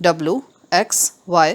W, X, Y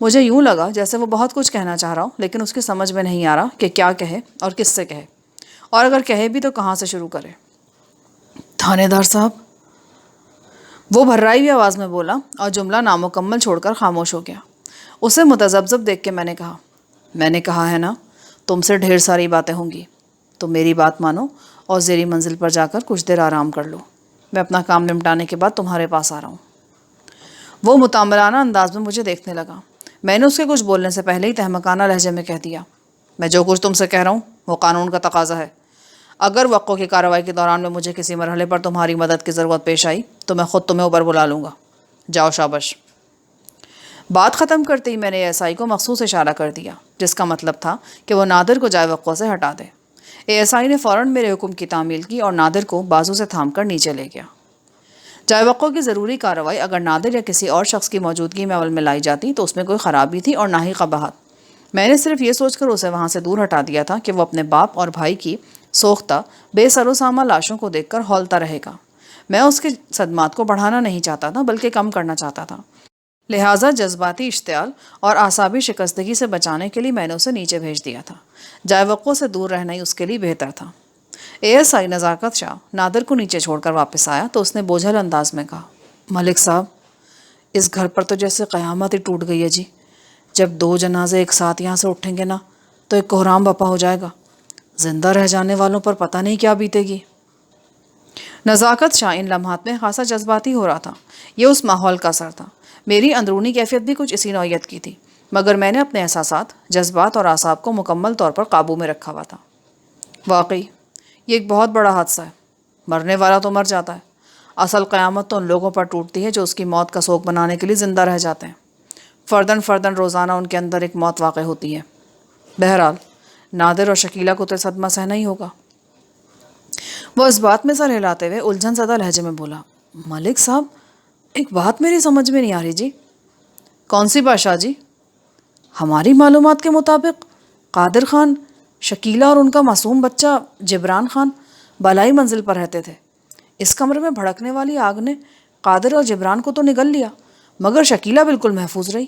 مجھے یوں لگا جیسے وہ بہت کچھ کہنا چاہ رہا ہو، لیکن اس کی سمجھ میں نہیں آ رہا کہ کیا کہے اور کس سے کہے، اور اگر کہے بھی تو کہاں سے شروع کرے۔ تھانے دار صاحب، وہ بھررائی ہوئی آواز میں بولا اور جملہ نامکمل چھوڑ کر خاموش ہو گیا۔ اسے متذبذب دیکھ کے میں نے کہا ہے نا، تم سے ڈھیر ساری باتیں ہوں گی، تو میری بات مانو اور زیریں منزل پر جا کر کچھ دیر آرام کر لو۔ میں اپنا کام نمٹانے کے بعد تمہارے پاس آ رہا ہوں۔ وہ متعمرانہ انداز میں مجھے دیکھنے لگا۔ میں نے اس کے کچھ بولنے سے پہلے ہی تہمکانہ لہجے میں کہہ دیا، میں جو کچھ تم سے کہہ رہا ہوں وہ قانون کا تقاضا ہے۔ اگر وقوع کی کارروائی کے دوران میں مجھے کسی مرحلے پر تمہاری مدد کی ضرورت پیش آئی تو میں خود تمہیں اوپر بلا لوں گا۔ جاؤ، شاباش۔ بات ختم کرتے ہی میں نے ایس آئی کو مخصوص اشارہ کر دیا، جس کا مطلب تھا کہ وہ نادر کو جائے وقوع سے ہٹا دے۔ ایس آئی نے فوراً میرے حکم کی تعمیل کی اور نادر کو بازو سے تھام کر نیچے لے گیا۔ جائے وقوع کی ضروری کارروائی اگر نادر یا کسی اور شخص کی موجودگی میں عمل میں لائی جاتی تو اس میں کوئی خرابی تھی اور نہ ہی قباحت۔ میں نے صرف یہ سوچ کر اسے وہاں سے دور ہٹا دیا تھا کہ وہ اپنے باپ اور بھائی کی سوختہ بے سر و سامہ لاشوں کو دیکھ کر ہولتا رہے گا۔ میں اس کے صدمات کو بڑھانا نہیں چاہتا تھا بلکہ کم کرنا چاہتا تھا، لہٰذا جذباتی اشتعال اور اعصابی شکستگی سے بچانے کے لیے میں نے اسے نیچے بھیج دیا تھا۔ جائے وقوع سے دور رہنا ہی اس کے لیے بہتر تھا۔ اے ایس آئی نزاکت شاہ نادر کو نیچے چھوڑ کر واپس آیا تو اس نے بوجھل انداز میں کہا، ملک صاحب، اس گھر پر تو جیسے قیامت ہی ٹوٹ گئی ہے جی۔ جب 2 جنازے ایک ساتھ یہاں سے اٹھیں گے نا تو ایک کوہرام بپا ہو جائے گا۔ زندہ رہ جانے والوں پر پتہ نہیں کیا بیتے گی۔ نزاکت شاہ ان لمحات میں خاصا جذباتی ہو رہا تھا۔ یہ اس ماحول کا اثر تھا۔ میری اندرونی کیفیت بھی کچھ اسی نوعیت کی تھی، مگر میں نے اپنے احساسات، جذبات اور اعصاب کو مکمل طور پر قابو میں رکھا ہوا تھا۔ واقعی یہ ایک بہت بڑا حادثہ ہے۔ مرنے والا تو مر جاتا ہے، اصل قیامت تو ان لوگوں پر ٹوٹتی ہے جو اس کی موت کا سوگ بنانے کے لیے زندہ رہ جاتے ہیں۔ فردن فردن روزانہ ان کے اندر ایک موت واقع ہوتی ہے۔ بہرحال نادر اور شکیلہ کو تو صدمہ سہنا ہی ہوگا۔ وہ اس بات میں سر ہلاتے ہوئے الجھن زدہ لہجے میں بولا، ملک صاحب، ایک بات میری سمجھ میں نہیں آ رہی جی۔ کون سی بات شاہ جی؟ ہماری معلومات کے مطابق قادر خان، شکیلہ اور ان کا معصوم بچہ جبران خان بالائی منزل پر رہتے تھے۔ اس کمرے میں بھڑکنے والی آگ نے قادر اور جبران کو تو نگل لیا، مگر شکیلہ بالکل محفوظ رہی۔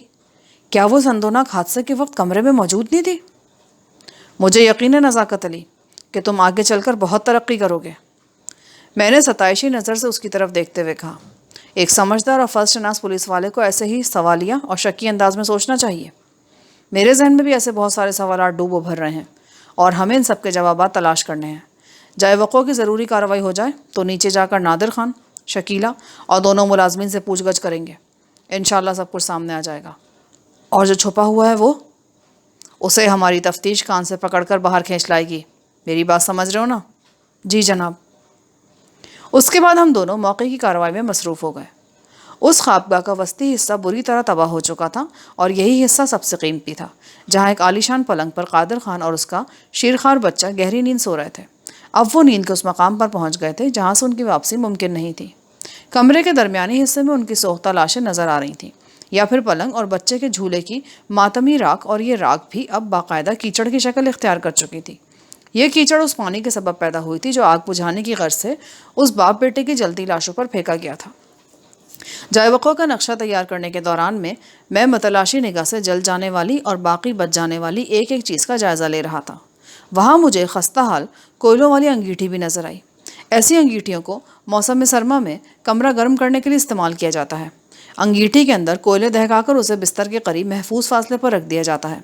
کیا وہ سندوناک حادثے کے وقت کمرے میں موجود نہیں تھی؟ مجھے یقین ہے نزاکت علی کہ تم آگے چل کر بہت ترقی کرو گے۔ میں نے ستائشی نظر سے اس کی طرف دیکھتے ہوئے کہا، ایک سمجھدار اور فرض شناس پولیس والے کو ایسے ہی سوالیہ اور شکی انداز میں سوچنا چاہیے۔ میرے ذہن میں بھی ایسے بہت سارے سوالات ڈوب ابھر رہے ہیں اور ہمیں ان سب کے جوابات تلاش کرنے ہیں۔ جائے وقوع کی ضروری کارروائی ہو جائے تو نیچے جا کر نادر خان، شکیلہ اور دونوں ملازمین سے پوچھ گچھ کریں گے۔ انشاءاللہ سب کچھ سامنے آ جائے گا، اور جو چھپا ہوا ہے وہ اسے ہماری تفتیش کان سے پکڑ کر باہر کھینچ لائے گی۔ میری بات سمجھ رہے ہو نا؟ جی جناب۔ اس کے بعد ہم دونوں موقع کی کارروائی میں مصروف ہو گئے۔ اس خوابگاہ کا وسطی حصہ بری طرح تباہ ہو چکا تھا اور یہی حصہ سب سے قیمتی تھا، جہاں ایک عالیشان پلنگ پر قادر خان اور اس کا شیرخوار بچہ گہری نیند سو رہے تھے۔ اب وہ نیند کے اس مقام پر پہنچ گئے تھے جہاں سے ان کی واپسی ممکن نہیں تھی۔ کمرے کے درمیانی حصے میں ان کی سوختہ لاشیں نظر آ رہی تھیں، یا پھر پلنگ اور بچے کے جھولے کی ماتمی راکھ، اور یہ راکھ بھی اب باقاعدہ کیچڑ کی شکل اختیار کر چکی تھی۔ یہ کیچڑ اس پانی کے سبب پیدا ہوئی تھی جو آگ بجھانے کی غرض سے اس باپ بیٹے کی جلتی لاشوں پر پھینکا گیا تھا۔ جائے وقوع کا نقشہ تیار کرنے کے دوران میں متلاشی نگاہ سے جل جانے والی اور باقی بچ جانے والی ایک ایک چیز کا جائزہ لے رہا تھا۔ وہاں مجھے خستہ حال کوئلوں والی انگیٹھی بھی نظر آئی۔ ایسی انگیٹھیوں کو موسم سرما میں کمرہ گرم کرنے کے لیے استعمال کیا جاتا ہے۔ انگیٹھی کے اندر کوئلے دہکا کر اسے بستر کے قریب محفوظ فاصلے پر رکھ دیا جاتا ہے۔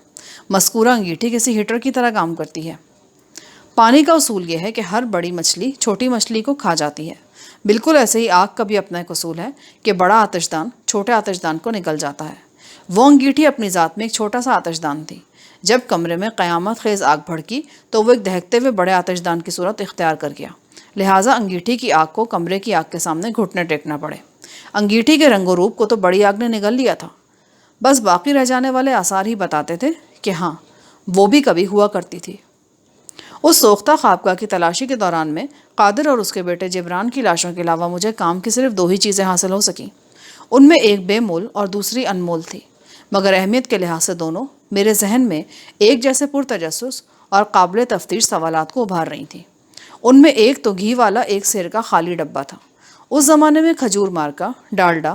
مذکورہ انگیٹھی کسی ہیٹر کی طرح کام کرتی ہے۔ پانی کا اصول یہ ہے کہ ہر بڑی مچھلی چھوٹی مچھلی کو کھا جاتی ہے۔ بالکل ایسے ہی آگ کا بھی اپنا ایک اصول ہے کہ بڑا آتش دان چھوٹے آتش دان کو نگل جاتا ہے۔ وہ انگیٹھی اپنی ذات میں ایک چھوٹا سا آتش دان تھی۔ جب کمرے میں قیامت خیز آگ بھڑکی تو وہ ایک دہکتے ہوئے بڑے آتش دان کی صورت اختیار کر گیا، لہٰذا انگیٹھی کی آگ کو کمرے کی آگ کے سامنے گھٹنے ٹیکنا پڑے۔ انگیٹھی کے رنگ و روپ کو تو بڑی آگ نے نگل لیا تھا، بس باقی رہ جانے والے آثار ہی بتاتے تھے کہ ہاں، وہ بھی کبھی ہوا کرتی تھی۔ اس سوختہ خوابگاہ کی تلاشی کے دوران میں قادر اور اس کے بیٹے جبران کی لاشوں کے علاوہ مجھے کام کی صرف 2 ہی چیزیں حاصل ہو سکیں۔ ان میں ایک بے مول اور دوسری انمول تھی، مگر اہمیت کے لحاظ سے دونوں میرے ذہن میں ایک جیسے پرتجسس اور قابل تفتیش سوالات کو ابھار رہی تھیں۔ ان میں ایک تو گھی والا ایک سیر کا خالی ڈبہ تھا۔ اس زمانے میں کھجور مارکا، ڈالڈا،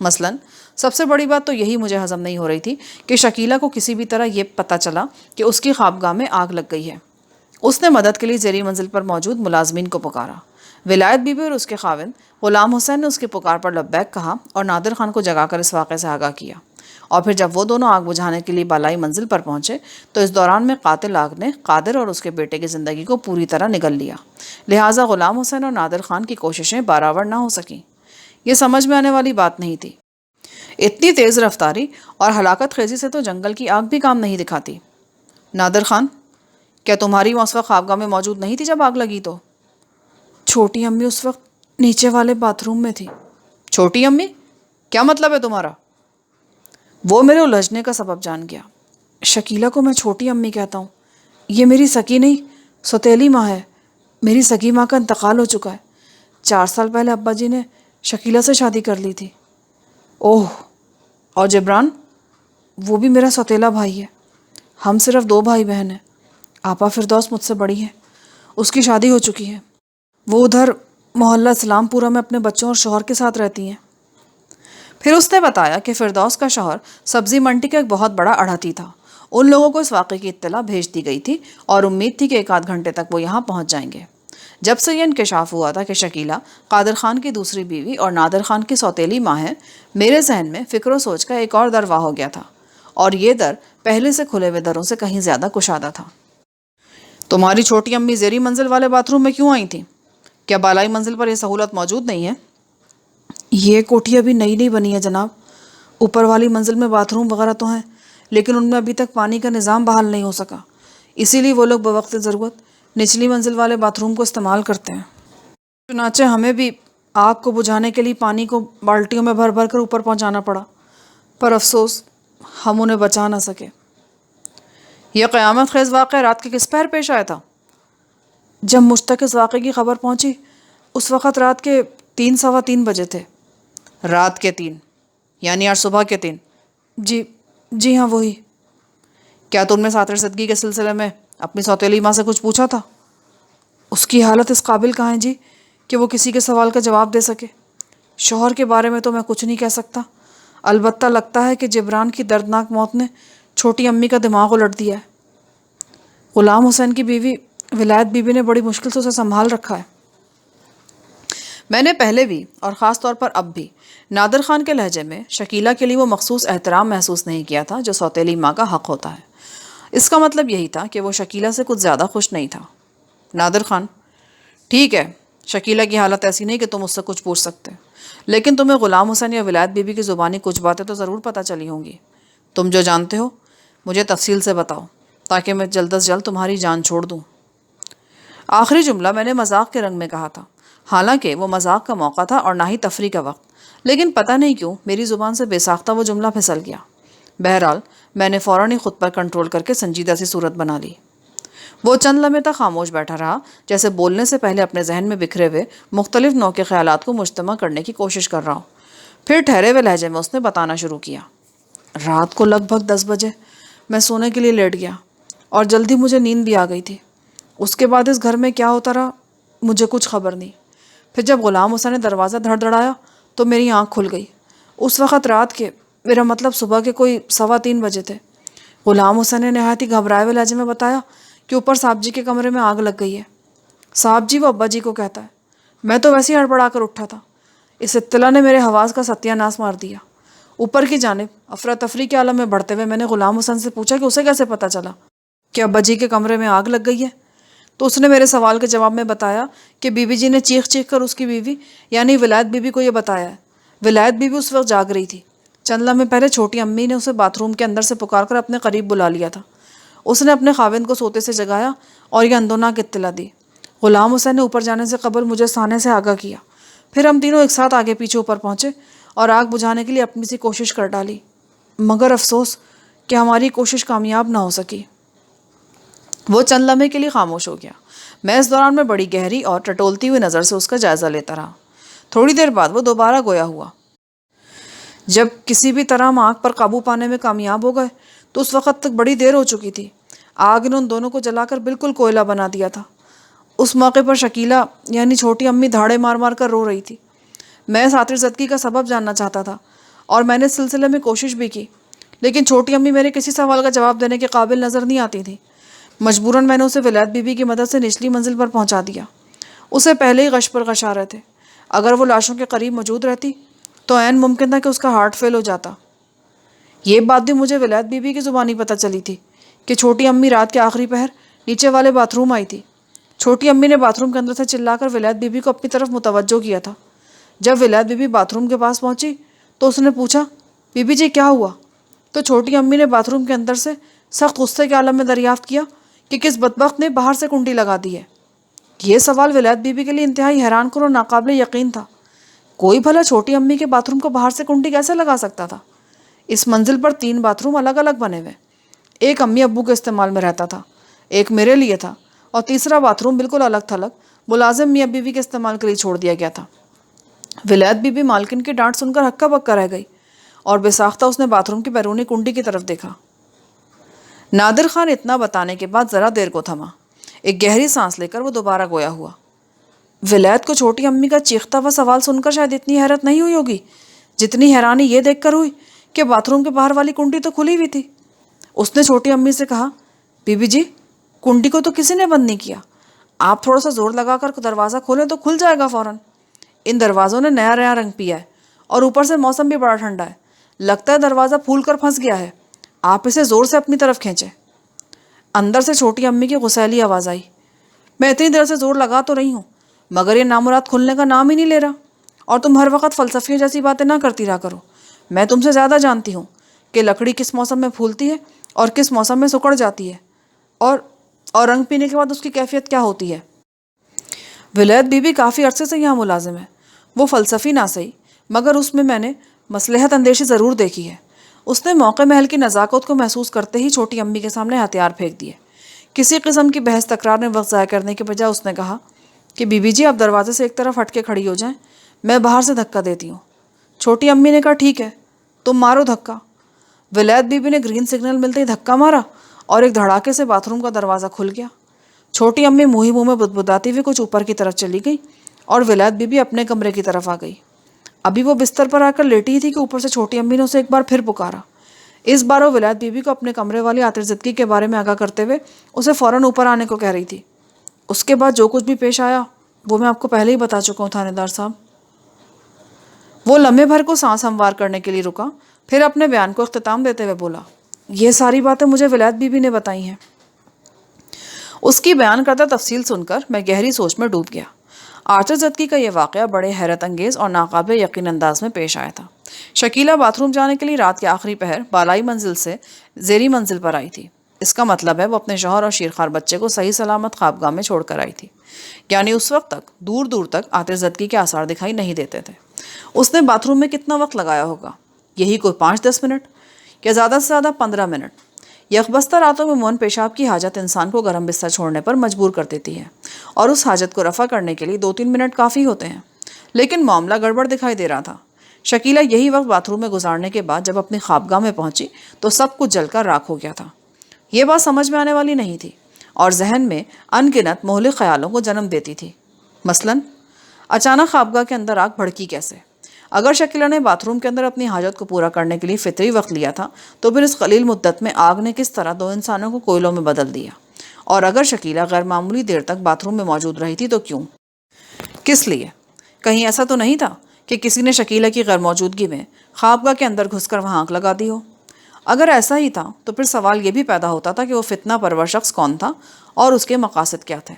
مثلاً سب سے بڑی بات تو یہی مجھے ہضم نہیں ہو رہی تھی کہ شکیلہ کو کسی بھی طرح یہ پتہ چلا کہ اس کی خوابگاہ میں آگ لگ گئی ہے۔ اس نے مدد کے لیے زیریں منزل پر موجود ملازمین کو پکارا۔ ولایت بی بی اور اس کے خاوند غلام حسین نے اس کی پکار پر لبیک کہا اور نادر خان کو جگا کر اس واقعے سے آگاہ کیا، اور پھر جب وہ دونوں آگ بجھانے کے لیے بالائی منزل پر پہنچے تو اس دوران میں قاتل آگ نے قادر اور اس کے بیٹے کی زندگی کو پوری طرح نگل لیا، لہٰذا غلام حسین اور نادر خان کی کوششیں برآورد نہ ہو سکیں۔ یہ سمجھ میں آنے والی بات نہیں تھی۔ اتنی تیز رفتاری اور ہلاکت خیزی سے تو جنگل کی آگ بھی کام نہیں دکھاتی۔ نادر خان، کیا تمہاری وہ اس وقت خوابگاہ میں موجود نہیں تھی جب آگ لگی؟ تو چھوٹی امی اس وقت نیچے والے باتھ روم میں تھی۔ چھوٹی امی؟ کیا مطلب ہے تمہارا؟ وہ میرے الجھنے کا سبب جان گیا۔ شکیلہ کو میں چھوٹی امی کہتا ہوں، یہ میری سکی نہیں، سوتیلی ماں ہے۔ میری سکی ماں کا انتقال ہو چکا ہے۔ 4 سال پہلے ابا جی نے شکیلہ سے شادی کر لی تھی۔ اوہ، اور جبران؟ وہ بھی میرا سوتیلا بھائی ہے۔ ہم صرف 2 بھائی بہن ہیں۔ آپا فردوس مجھ سے بڑی ہے، اس کی شادی ہو چکی ہے۔ وہ ادھر محلہ اسلام پورہ میں اپنے بچوں اور شوہر کے ساتھ رہتی ہیں۔ پھر اس نے بتایا کہ فردوس کا شوہر سبزی منڈی کا ایک بہت بڑا اڑھتی تھا۔ ان لوگوں کو اس واقعے کی اطلاع بھیج دی گئی تھی اور امید تھی کہ 1 آدھ گھنٹے تک وہ یہاں پہنچ جائیں گے۔ جب سے یہ انکشاف ہوا تھا کہ شکیلہ قادر خان کی دوسری بیوی اور نادر خان کی سوتیلی ماں ہے، میرے ذہن میں فکر و سوچ کا ایک اور در واہ ہو گیا تھا، اور یہ در پہلے سے کھلے ہوئے دروں سے کہیں زیادہ کشادہ تھا۔ تمہاری چھوٹی امی زیریں منزل والے باتھ روم میں کیوں آئی تھیں؟ کیا بالائی منزل پر یہ سہولت موجود نہیں ہے؟ یہ کوٹھی ابھی نئی نئی بنی ہے جناب۔ اوپر والی منزل میں باتھ روم وغیرہ تو ہیں، لیکن ان میں ابھی تک پانی کا نظام بحال نہیں ہو سکا، اسی لیے وہ لوگ بوقت ضرورت نچلی منزل والے باتھ روم کو استعمال کرتے ہیں۔ چنانچہ ہمیں بھی آگ کو بجھانے کے لیے پانی کو بالٹیوں میں بھر بھر کر اوپر پہنچانا پڑا، پر افسوس ہم انہیں بچا نہ سکے۔ یہ قیامت خیز واقعہ رات کے کس پہر پیش آیا تھا؟ جب مجھ تک اس واقعے کی خبر پہنچی اس وقت رات کے 3 سوا 3 بجے تھے۔ رات کے 3 یعنی آج صبح کے 3؟ جی ہاں وہی۔ کیا تم نے ساتر صدگی کے سلسلے میں اپنی سوتیلی ماں سے کچھ پوچھا تھا؟ اس کی حالت اس قابل کہاں ہے جی کہ وہ کسی کے سوال کا جواب دے سکے۔ شوہر کے بارے میں تو میں کچھ نہیں کہہ سکتا، البتہ لگتا ہے کہ جبران کی دردناک موت نے چھوٹی امی کا دماغ الٹ دیا ہے۔ غلام حسین کی بیوی ولایت بی بی نے بڑی مشکل سے اسے سنبھال رکھا ہے۔ میں نے پہلے بھی اور خاص طور پر اب بھی نادر خان کے لہجے میں شکیلہ کے لیے وہ مخصوص احترام محسوس نہیں کیا تھا جو سوتیلی ماں کا حق ہوتا ہے۔ اس کا مطلب یہی تھا کہ وہ شکیلہ سے کچھ زیادہ خوش نہیں تھا۔ نادر خان، ٹھیک ہے، شکیلہ کی حالت ایسی نہیں کہ تم اس سے کچھ پوچھ سکتے، لیکن تمہیں غلام حسین یا ولایت بی بی کی زبانی کچھ باتیں تو ضرور پتہ چلی ہوں گی۔ تم جو جانتے ہو مجھے تفصیل سے بتاؤ تاکہ میں جلد از جلد تمہاری جان چھوڑ دوں۔ آخری جملہ میں نے مذاق کے رنگ میں کہا تھا، حالانکہ وہ مذاق کا موقع تھا اور نہ ہی تفریح کا وقت، لیکن پتہ نہیں کیوں میری زبان سے بے ساختہ وہ جملہ پھسل گیا۔ بہرحال میں نے فوراً ہی خود پر کنٹرول کر کے سنجیدہ سی صورت بنا لی۔ وہ چند لمحے تک خاموش بیٹھا رہا، جیسے بولنے سے پہلے اپنے ذہن میں بکھرے ہوئے مختلف نوع کے خیالات کو مجتمع کرنے کی کوشش کر رہا ہوں۔ پھر ٹھہرے ہوئے لہجے میں اس نے بتانا شروع کیا۔ رات کو لگ بھگ 10 بجے میں سونے کے لیے لیٹ گیا اور جلدی مجھے نیند بھی آ گئی تھی۔ اس کے بعد اس گھر میں کیا ہوتا رہا مجھے کچھ خبر نہیں۔ پھر جب غلام حسین نے دروازہ دھڑ دھڑایا تو میری آنکھ کھل گئی۔ اس وقت رات کے، میرا مطلب صبح کے کوئی 3:15 بجے تھے۔ غلام حسین نے نہایت ہی گھبرائے ہوئے لہجے میں بتایا کہ اوپر صاحب جی کے کمرے میں آگ لگ گئی ہے۔ صاحب جی وہ ابا جی کو کہتا ہے۔ میں تو ویسے ہی ہڑبڑا کر اٹھا تھا۔ اس اطلاع نے میرے حواس کا ستیہ ناش مار دیا۔ اوپر کی جانب افراتفری کے عالم میں بڑھتے ہوئے میں نے غلام حسین سے پوچھا کہ اسے کیسے پتہ چلا کہ ابا جی کے کمرے میں آگ لگ گئی ہے؟ تو اس نے میرے سوال کے جواب میں بتایا کہ بی بی جی نے چیخ چیخ کر اس کی بیوی یعنی ولایت بی بی کو یہ بتایا ہے۔ ولایت بی بی اس وقت جاگ رہی تھی۔ چند لمحے پہلے چھوٹی امی نے اسے باتھ روم کے اندر سے پکار کر اپنے قریب بلا لیا تھا۔ اس نے اپنے خاوند کو سوتے سے جگایا اور یہ اندوناک اطلاع دی۔ غلام حسین نے اوپر جانے سے قبل مجھے سانے سے آگاہ کیا۔ پھر ہم تینوں ایک ساتھ آگے پیچھے اوپر پہنچے اور آگ بجھانے کے لیے اپنی سی کوشش کر ڈالی، مگر افسوس کہ ہماری کوشش کامیاب نہ ہو سکی۔ وہ چند لمحے کے لیے خاموش ہو گیا۔ میں اس دوران میں بڑی گہری اور ٹٹولتی ہوئی نظر سے اس کا جائزہ لیتا رہا۔ تھوڑی دیر بعد وہ دوبارہ گویا ہوا۔ جب کسی بھی طرح ہم آگ پر قابو پانے میں کامیاب ہو گئے تو اس وقت تک بڑی دیر ہو چکی تھی۔ آگ نے ان دونوں کو جلا کر بالکل کوئلہ بنا دیا تھا۔ اس موقع پر شکیلہ یعنی چھوٹی امی دھاڑے مار مار کر رو رہی تھی۔ میں ساتر زدگی کا سبب جاننا چاہتا تھا، اور میں نے اس سلسلے میں کوشش بھی کی، لیکن چھوٹی امی میرے کسی سوال کا جواب دینے کے قابل نظر نہیں آتی تھی۔ مجبوراً میں نے اسے ولایت بی بی کی مدد سے نچلی منزل پر پہنچا دیا۔ اسے پہلے ہی غش پر غش آ رہے تھے۔ اگر وہ لاشوں کے قریب موجود رہتی تو عین ممکن تھا کہ اس کا ہارٹ فیل ہو جاتا۔ یہ بات بھی مجھے ولایت بی بی کی زبانی پتہ چلی تھی کہ چھوٹی امی رات کے آخری پہر نیچے والے باتھ روم آئی تھی۔ چھوٹی امی نے باتھ روم کے اندر سے چلا کر ولایت بی بی کو اپنی طرف متوجہ کیا تھا۔ جب ولایت بی بی باتھ روم کے پاس پہنچی تو اس نے پوچھا، بی بی جی کیا ہوا؟ تو چھوٹی امی نے باتھ روم کے اندر سے سخت غصے کے عالم میں دریافت کیا کہ کس بدبخت نے باہر سے کنڈی لگا دی ہے۔ یہ سوال ولایت بی بی کے لیے انتہائی حیران کن اور ناقابل یقین تھا۔ کوئی بھلا چھوٹی امی کے باتھ روم کو باہر سے کنڈی کیسے لگا سکتا تھا؟ اس منزل پر 3 باتھ روم الگ الگ بنے ہوئے، ایک امی ابو کے استعمال میں رہتا تھا، ایک میرے لیے تھا، اور تیسرا باتھ روم بالکل الگ تھلگ ملازم میاں بیوی کے استعمال کے لیے چھوڑ دیا گیا تھا۔ ولایت بی بی مالکن کی ڈانٹ سن کر ہکا بکا رہ گئی اور بے ساختہ اس نے باتھ روم کی بیرونی کنڈی کی طرف دیکھا۔ نادر خان اتنا بتانے کے بعد ذرا دیر کو تھما، ایک گہری سانس لے کر وہ دوبارہ گویا ہوا۔ ولایت کو چھوٹی امی کا چیختا ہوا سوال سن کر شاید اتنی حیرت نہیں ہوئی ہوگی جتنی حیرانی یہ دیکھ کر ہوئی کہ باتھ روم کے باہر والی کنڈی تو کھلی ہوئی تھی۔ اس نے چھوٹی امی سے کہا، بی بی جی کنڈی کو تو کسی نے بند نہیں کیا، آپ تھوڑا سا زور لگا کر دروازہ کھولیں تو کھل جائے گا فوراً۔ ان دروازوں نے نیا نیا رنگ پیا ہے اور اوپر سے موسم بھی بڑا ٹھنڈا ہے، لگتا ہے دروازہ پھول کر پھنس گیا ہے، آپ اسے زور سے اپنی طرف کھینچیں۔ اندر سے چھوٹی امی کی غسیلی آواز آئی، میں اتنی دیر سے زور لگا تو رہی ہوں مگر یہ نامراد کھلنے کا نام ہی نہیں لے رہا، اور تم ہر وقت فلسفیوں جیسی باتیں نہ کرتی رہا کرو۔ میں تم سے زیادہ جانتی ہوں کہ لکڑی کس موسم میں پھولتی ہے اور کس موسم میں سکڑ جاتی ہے، اور رنگ پینے کے بعد اس کی کیفیت کیا ہوتی ہے۔ ولایت بی بی کافی عرصے سے یہاں ملازم ہے، وہ فلسفی نہ صحیح مگر اس میں نے مصلحت اندیشی ضرور دیکھی ہے۔ اس نے موقع محل کی نزاکت کو محسوس کرتے ہی چھوٹی امی کے سامنے ہتھیار پھینک دیے۔ کسی قسم کی بحث تکرار میں وقت ضائع کرنے کے بجائے اس نے کہا کہ بی بی جی آپ دروازے سے ایک طرف ہٹ کے کھڑی ہو جائیں، میں باہر سے دھکا دیتی ہوں۔ چھوٹی امی نے کہا ٹھیک ہے، تم مارو دھکا۔ ولایت بی بی نے گرین سگنل ملتے ہی دھکا مارا اور ایک دھڑاکے سے باتھ روم کا دروازہ کھل گیا۔ چھوٹی امی منہ میں بدبداتی ہوئی کچھ اوپر کی طرف چلی گئی اور ولایت بی بی اپنے کمرے کی طرف آ گئی۔ ابھی وہ بستر پر آ کر لیٹی ہی تھی کہ اوپر سے چھوٹی امی نے اسے ایک بار پھر پکارا۔ اس بار وہ ولایت بی بی کو اپنے کمرے والی آتشزدگی کے بارے میں آگاہ کرتے ہوئے اسے فوراً اوپر آنے کو کہہ رہی تھی۔ اس کے بعد جو کچھ بھی پیش آیا وہ میں آپ کو پہلے ہی بتا چکا ہوں تھانے دار صاحب۔ وہ لمحے بھر کو سانس ہموار کرنے کے لیے رکا، پھر اپنے بیان کو اختتام دیتے ہوئے بولا، یہ ساری باتیں مجھے ولایت بی بی نے بتائی ہیں۔ اس کی بیان کردہ تفصیل سن کر میں گہری سوچ میں ڈوب گیا۔ آتشزدگی کا یہ واقعہ بڑے حیرت انگیز اور ناقابل یقین انداز میں پیش آیا تھا۔ شکیلہ باتھ روم جانے کے لیے رات کے آخری پہر بالائی منزل سے زیری منزل پر آئی تھی۔ اس کا مطلب ہے وہ اپنے شوہر اور شیرخوار بچے کو صحیح سلامت خوابگاہ میں چھوڑ کر آئی تھی، یعنی اس وقت تک دور دور تک آتشزدگی کے آثار دکھائی نہیں دیتے تھے۔ اس نے باتھ روم میں کتنا وقت لگایا ہوگا؟ یہی کوئی 5-10 منٹ یا زیادہ سے زیادہ 15 منٹ۔ یکبستہ راتوں میں مون پیشاب کی حاجت انسان کو گرم بستر چھوڑنے پر مجبور کر دیتی ہے، اور اس حاجت کو رفع کرنے کے لیے 2-3 منٹ کافی ہوتے ہیں۔ لیکن معاملہ گڑبڑ دکھائی دے رہا تھا۔ شکیلہ یہی وقت باتھ روم میں گزارنے کے بعد جب اپنی خوابگاہ میں پہنچی تو سب کچھ جل کر راکھ ہو گیا تھا۔ یہ بات سمجھ میں آنے والی نہیں تھی اور ذہن میں ان گنت مہلک خیالوں کو جنم دیتی تھی۔ مثلاً اچانک خوابگاہ کے اندر آگ بھڑکی کیسے؟ اگر شکیلہ نے باتھ روم کے اندر اپنی حاجت کو پورا کرنے کے لیے فطری وقت لیا تھا تو پھر اس قلیل مدت میں آگ نے کس طرح 2 انسانوں کو کوئلوں میں بدل دیا؟ اور اگر شکیلہ غیر معمولی دیر تک باتھ روم میں موجود رہی تھی تو کیوں؟ کس لیے؟ کہیں ایسا تو نہیں تھا کہ کسی نے شکیلہ کی غیر موجودگی میں خوابگاہ کے اندر گھس کر وہاں آنکھ لگا دی ہو؟ اگر ایسا ہی تھا تو پھر سوال یہ بھی پیدا ہوتا تھا کہ وہ فتنہ پرور شخص کون تھا اور اس کے مقاصد کیا تھے؟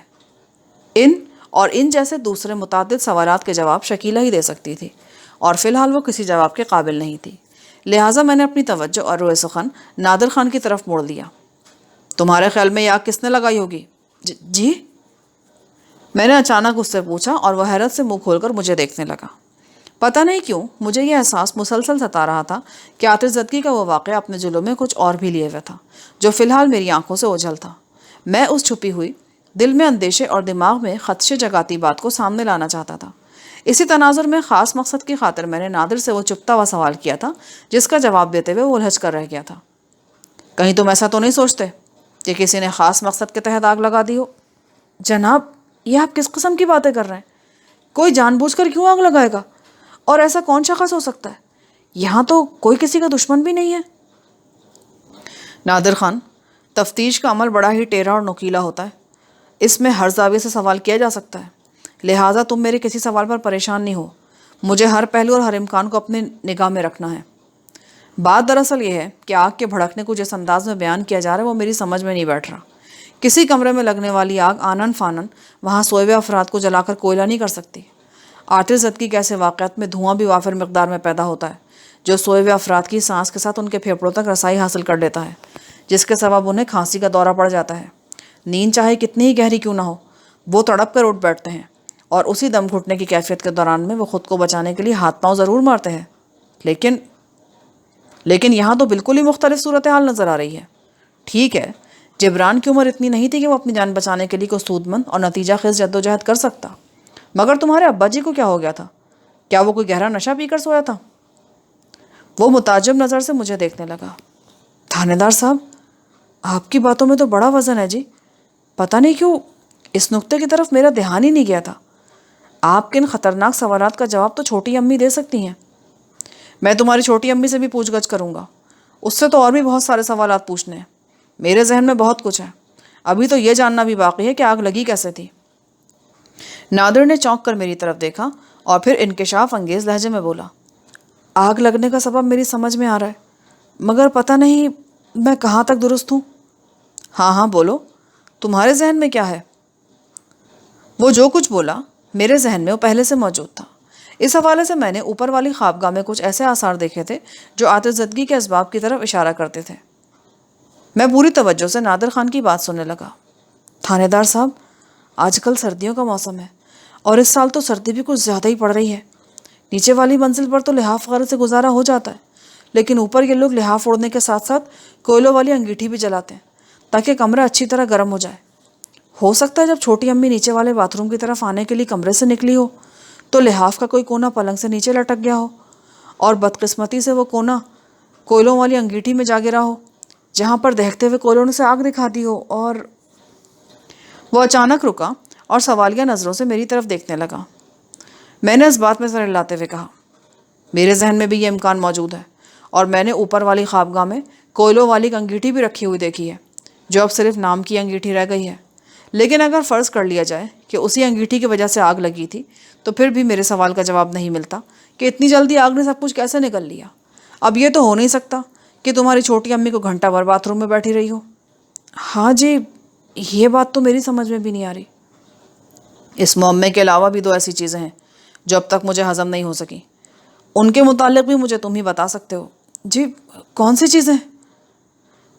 ان جیسے دوسرے متعدد سوالات کے جواب شکیلہ ہی دے سکتی تھی، اور فی الحال وہ کسی جواب کے قابل نہیں تھی۔ لہٰذا میں نے اپنی توجہ اور روئے سخن نادر خان کی طرف موڑ دیا۔ تمہارے خیال میں یہ آگ کس نے لگائی ہوگی؟ جی؟ میں نے اچانک اس سے پوچھا اور وہ حیرت سے منہ کھول کر مجھے دیکھنے لگا۔ پتہ نہیں کیوں مجھے یہ احساس مسلسل ستا رہا تھا کہ آتشزدگی کا وہ واقعہ اپنے جلوں میں کچھ اور بھی لیے ہوئے تھا جو فی الحال میری آنکھوں سے اوجھل تھا۔ میں اس چھپی ہوئی دل میں اندیشے اور دماغ میں خدشے جگاتی بات کو سامنے لانا چاہتا تھا۔ اسی تناظر میں خاص مقصد کی خاطر میں نے نادر سے وہ چپتا ہوا سوال کیا تھا جس کا جواب دیتے ہوئے وہ الجھ کر رہ گیا تھا۔ کہیں تم ایسا تو نہیں سوچتے کہ کسی نے خاص مقصد کے تحت آگ لگا دی ہو؟ جناب یہ آپ کس قسم کی باتیں کر رہے ہیں؟ کوئی جان بوجھ کر کیوں آگ لگائے گا؟ اور ایسا کون شخص ہو سکتا ہے؟ یہاں تو کوئی کسی کا دشمن بھی نہیں ہے۔ نادر خان، تفتیش کا عمل بڑا ہی ٹیڑھا اور نوکیلا ہوتا ہے، اس میں ہر زاویے سے سوال کیا جا سکتا ہے، لہٰذا تم میرے کسی سوال پر پریشان نہیں ہو، مجھے ہر پہلو اور ہر امکان کو اپنے نگاہ میں رکھنا ہے۔ بات دراصل یہ ہے کہ آگ کے بھڑکنے کو جس انداز میں بیان کیا جا رہا ہے وہ میری سمجھ میں نہیں بیٹھ رہا۔ کسی کمرے میں لگنے والی آگ آنن فانن وہاں سوئے ہوئے افراد کو جلا کر کوئلہ نہیں کر سکتی۔ آتش زدگی کے ایسے واقعات میں دھواں بھی وافر مقدار میں پیدا ہوتا ہے جو سوئے ہوئے افراد کی سانس کے ساتھ ان کے پھیپھڑوں تک رسائی حاصل کر لیتا ہے، جس کے سبب انہیں کھانسی کا دورہ پڑ جاتا ہے۔ نیند چاہے کتنی ہی گہری کیوں نہ ہو، وہ تڑپ کر اٹھ بیٹھتے ہیں اور اسی دم گھٹنے کی کیفیت کے دوران میں وہ خود کو بچانے کے لیے ہاتھ پاؤں ضرور مارتے ہیں، لیکن یہاں تو بالکل ہی مختلف صورتحال نظر آ رہی ہے۔ ٹھیک ہے، جبران کی عمر اتنی نہیں تھی کہ وہ اپنی جان بچانے کے لیے کوئی سود مند اور نتیجہ خیز جدوجہد کر سکتا، مگر تمہارے ابا جی کو کیا ہو گیا تھا؟ کیا وہ کوئی گہرا نشہ پی کر سویا تھا؟ وہ متعجب نظر سے مجھے دیکھنے لگا۔ تھانے دار صاحب، آپ کی باتوں میں تو بڑا وزن ہے جی، پتہ نہیں کیوں اس نقطے کی طرف میرا دھیان ہی نہیں گیا تھا۔ آپ کے ان خطرناک سوالات کا جواب تو چھوٹی امی دے سکتی ہیں۔ میں تمہاری چھوٹی امی سے بھی پوچھ گچھ کروں گا، اس سے تو اور بھی بہت سارے سوالات پوچھنے ہیں، میرے ذہن میں بہت کچھ ہے، ابھی تو یہ جاننا بھی باقی ہے کہ آگ لگی کیسے تھی۔ نادر نے چونک کر میری طرف دیکھا اور پھر انکشاف انگیز لہجے میں بولا، آگ لگنے کا سبب میری سمجھ میں آ رہا ہے، مگر پتہ نہیں میں کہاں تک درست ہوں۔ ہاں ہاں بولو، تمہارے ذہن میں کیا ہے؟ وہ جو کچھ بولا میرے ذہن میں وہ پہلے سے موجود تھا۔ اس حوالے سے میں نے اوپر والی خوابگاہ میں کچھ ایسے آثار دیکھے تھے جو آتش زدگی کے اسباب کی طرف اشارہ کرتے تھے۔ میں پوری توجہ سے نادر خان کی بات سننے لگا۔ تھانے دار صاحب، آج کل سردیوں کا موسم ہے اور اس سال تو سردی بھی کچھ زیادہ ہی پڑ رہی ہے۔ نیچے والی منزل پر تو لحاف وغیرہ سے گزارا ہو جاتا ہے، لیکن اوپر یہ لوگ لحاف اوڑھنے کے ساتھ ساتھ کوئلوں والی انگیٹھی بھی جلاتے ہیں تاکہ کمرہ اچھی طرح گرم ہو جائے۔ ہو سکتا ہے جب چھوٹی امی نیچے والے باتھ روم کی طرف آنے کے لیے کمرے سے نکلی ہو تو لحاف کا کوئی کونا پلنگ سے نیچے لٹک گیا ہو اور بدقسمتی سے وہ کونا کوئلوں والی انگیٹھی میں جا گرا ہو، جہاں پر دہکتے ہوئے کوئلوں نے سے آگ دکھا دی ہو۔ اور وہ اچانک رکا اور سوالیہ نظروں سے میری طرف دیکھنے لگا۔ میں نے اس بات میں سر ہلاتے ہوئے کہا، میرے ذہن میں بھی یہ امکان موجود ہے، اور میں نے اوپر والی خوابگاہ میں کوئلوں والی انگیٹھی بھی رکھی ہوئی دیکھی ہے جو اب صرف نام کی انگیٹھی رہ گئی ہے۔ لیکن اگر فرض کر لیا جائے کہ اسی انگیٹھی کی وجہ سے آگ لگی تھی تو پھر بھی میرے سوال کا جواب نہیں ملتا کہ اتنی جلدی آگ نے سب کچھ کیسے نکل لیا۔ اب یہ تو ہو نہیں سکتا کہ تمہاری چھوٹی امی کو گھنٹہ بھر باتھ روم میں بیٹھی رہی ہو۔ ہاں جی، یہ بات تو میری سمجھ میں بھی نہیں آ رہی۔ اس معمے کے علاوہ بھی دو ایسی چیزیں ہیں جو اب تک مجھے ہضم نہیں ہو سکی، ان کے متعلق بھی مجھے تم ہی بتا سکتے ہو۔ جی، کون سی چیزیں؟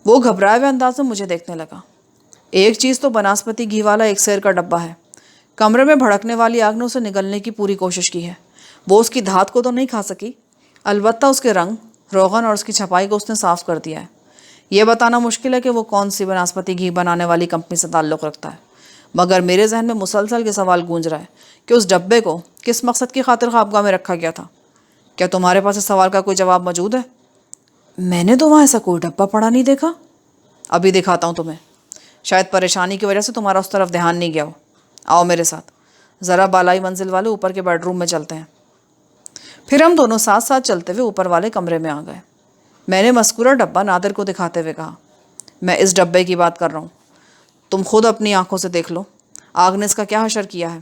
وہ گھبرائے ہوئے انداز سے مجھے دیکھنے لگا۔ ایک چیز تو بناسپتی گھی والا ایک سیر کا ڈبہ ہے، کمرے میں بھڑکنے والی آگ نے اسے نگلنے کی پوری کوشش کی ہے، وہ اس کی دھات کو تو نہیں کھا سکی، البتہ اس کے رنگ، روغن اور اس کی چھپائی کو اس نے صاف کر دیا ہے۔ یہ بتانا مشکل ہے کہ وہ کون سی بناسپتی گھی بنانے والی کمپنی سے تعلق رکھتا ہے، مگر میرے ذہن میں مسلسل یہ سوال گونج رہا ہے کہ اس ڈبے کو کس مقصد کی خاطر خوابگاہ میں رکھا گیا تھا۔ کیا تمہارے پاس اس سوال کا کوئی جواب موجود ہے؟ میں نے تو وہاں ایسا کوئی ڈبہ پڑا نہیں دیکھا۔ ابھی دکھاتا ہوں تمہیں، شاید پریشانی کی وجہ سے تمہارا اس طرف دھیان نہیں گیا ہو۔ آؤ میرے ساتھ، ذرا بالائی منزل والے اوپر کے بیڈ روم میں چلتے ہیں۔ پھر ہم دونوں ساتھ ساتھ چلتے ہوئے اوپر والے کمرے میں آ گئے۔ میں نے مذکورہ ڈبہ نادر کو دکھاتے ہوئے کہا، میں اس ڈبے کی بات کر رہا ہوں، تم خود اپنی آنکھوں سے دیکھ لو، آگ نے اس کا کیا حشر کیا ہے۔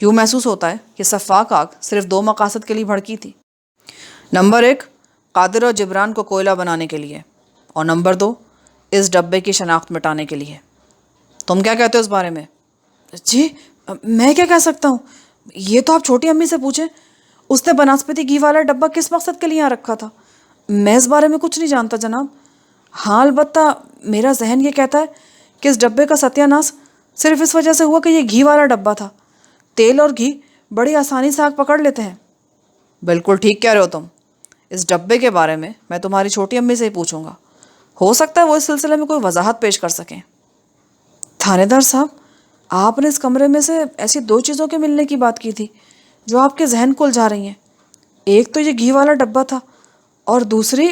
یوں محسوس ہوتا ہے کہ سفاک آگ صرف دو مقاصد کے لیے بھڑکی تھی، نمبر 1 قادر اور جبران کو کوئلہ بنانے کے لیے، اور نمبر 2 اس ڈبے کی شناخت مٹانے کے لیے۔ تم کیا کہتے ہو اس بارے میں؟ جی، میں کیا کہہ سکتا ہوں، یہ تو آپ چھوٹی امی سے پوچھیں، اس نے بناسپتی گھی والا ڈبہ کس مقصد کے لیے یہاں رکھا تھا، میں اس بارے میں کچھ نہیں جانتا جناب۔ ہاں، البتہ میرا ذہن یہ کہتا ہے کہ اس ڈبے کا ستیہ ناش صرف اس وجہ سے ہوا کہ یہ گھی والا ڈبہ تھا، تیل اور گھی بڑی آسانی سے آگ پکڑ لیتے ہیں۔ بالکل ٹھیک کہہ رہے ہو تم، اس ڈبے کے بارے میں میں تمہاری چھوٹی امی سے ہی پوچھوں گا، ہو سکتا ہے وہ اس سلسلے میں کوئی وضاحت پیش کر سکیں۔ تھانے دار صاحب، آپ نے اس کمرے میں سے ایسی 2 چیزوں کے ملنے کی بات کی تھی جو آپ کے ذہن کو الجھا رہی ہیں، ایک تو یہ گھی والا ڈبہ تھا اور دوسری…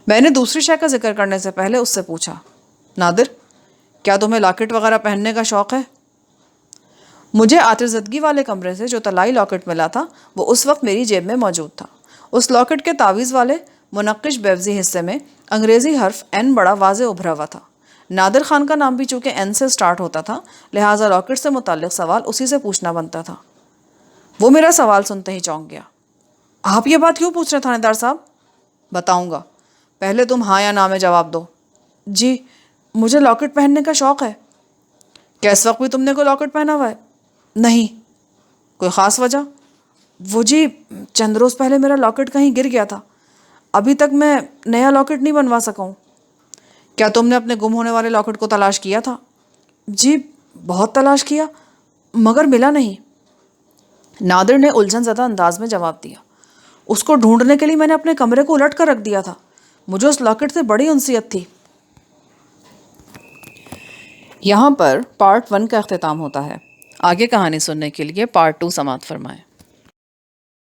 میں نے دوسری شے کا ذکر کرنے سے پہلے اس سے پوچھا، نادر، کیا تمہیں لاکٹ وغیرہ پہننے کا شوق ہے؟ مجھے آتش زدگی والے کمرے سے جو طلائی لاکٹ ملا تھا وہ اس وقت میری جیب میں موجود تھا، اس لاکٹ کے تعویذ والے منقش بیوزی حصے میں انگریزی حرف این بڑا واضح ابھرا ہوا تھا۔ نادر خان کا نام بھی چونکہ این سے سٹارٹ ہوتا تھا، لہٰذا لاکٹ سے متعلق سوال اسی سے پوچھنا بنتا تھا۔ وہ میرا سوال سنتے ہی چونک گیا۔ آپ یہ بات کیوں پوچھ رہے تھانے دار صاحب؟ بتاؤں گا، پہلے تم ہاں یا نہ میں جواب دو۔ جی، مجھے لاکٹ پہننے کا شوق ہے۔ کیا اس وقت بھی تم نے کوئی لاکٹ پہنا ہوا ہے؟ نہیں۔ کوئی خاص وجہ؟ وہ جی، چند روز پہلے میرا لاکٹ کہیں گر گیا تھا، ابھی تک میں نیا لاکٹ نہیں بنوا سکا ہوں۔ کیا تم نے اپنے گم ہونے والے لاکٹ کو تلاش کیا تھا؟ جی، بہت تلاش کیا مگر ملا نہیں۔ نادر نے الجھن زدہ انداز میں جواب دیا۔ اس کو ڈھونڈنے کے لیے میں نے اپنے کمرے کو الٹ کر رکھ دیا تھا، مجھے اس لاکٹ سے بڑی انسیت تھی۔ یہاں پر پارٹ 1 کا اختتام ہوتا ہے۔ آگے کہانی سننے کے لیے پارٹ 2 سماعت فرمائیں۔